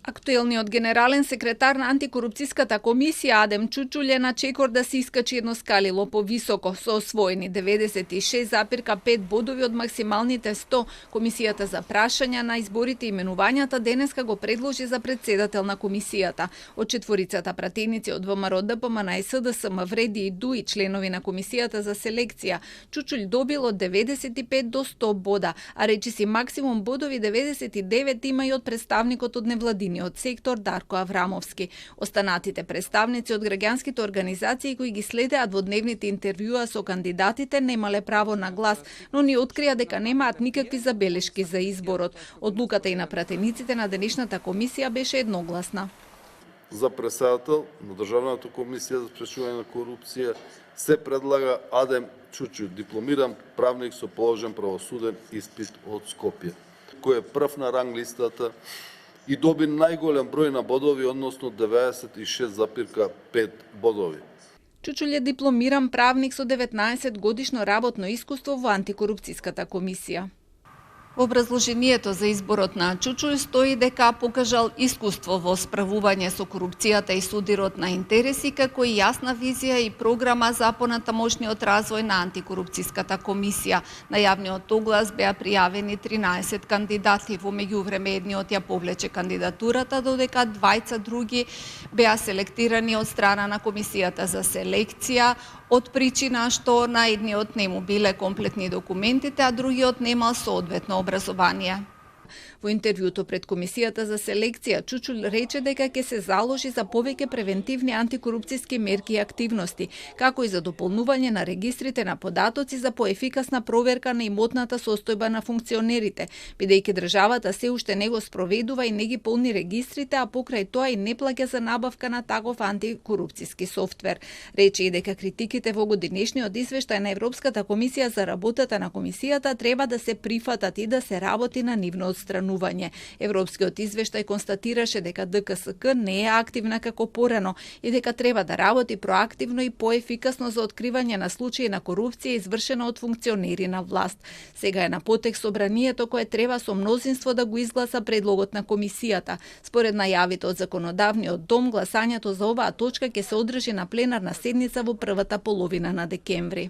Актуелниот генерален секретар на антикорупцијската комисија Адем Чучул е на чекор да се искачи едно скалило повисоко, со освоени 96,5 бодови од максималните 100. Комисијата за прашања на изборите и именувањата денеска го предложи за председател на комисијата. Од четворицата пратеници од ВМРО, ДПМН и СДСМ, Вреди и Дуи, членови на комисијата за селекција, Чучул добил од 95 до 100 бода, а речиси максимум бодови 99 има и од представникот од невладиниот сектор Дарко Аврамовски. Останатите представници од граѓанските организации кои ги следеат во дневните интервјуа со кандидатите немале право на глас, но ни открија дека немаат никакви забелешки за изборот. Одлуката и на пратениците на денешната комисија беше едногласна. За председател на Државната комисија за спречување на корупција се предлага Адем Чучул, дипломиран правник со положен правосуден испит од Скопје, кој е прв на ранг листата и доби најголем број на бодови, односно 96,5 бодови. Чучул е дипломиран правник со 19 годишно работно искуство во антикорупцијската комисија. Во образложението за изборот на Чучул стои дека покажал искуство во справување со корупцијата и судирот на интереси, како и јасна визија и програма за понатамошниот развој на антикорупцијската комисија. На јавниот оглас беа пријавени 13 кандидати, во меѓувреме едниот ја повлече кандидатурата, додека двајца други беа селектирани од страна на комисијата за селекција, од причина што на едниот не му биле комплетни документите, а другиот немал соодветно образование. Во интервјуто пред комисијата за селекција, Чучул рече дека ќе се заложи за повеќе превентивни антикорупцијски мерки и активности, како и за дополнување на регистрите на податоци за поефикасна проверка на имотната состојба на функционерите, бидејќи државата се уште не го спроведува и не ги полни регистрите, а покрај тоа и не плаќа за набавка на таков антикорупцијски софтвер. Рече и дека критиките во годинешниот извештај на Европската комисија за работата на комисијата треба да се прифатат и да се работи на нивно отстранување. Европскиот извештај констатираше дека ДКСК не е активна како порано и дека треба да работи проактивно и поефикасно за откривање на случаи на корупција извршена од функционери на власт. Сега е на потек собранието кое треба со мнозинство да го изгласа предлогот на комисијата. Според најавите од законодавниот дом, гласањето за оваа точка ќе се одржи на пленарна седница во првата половина на декември.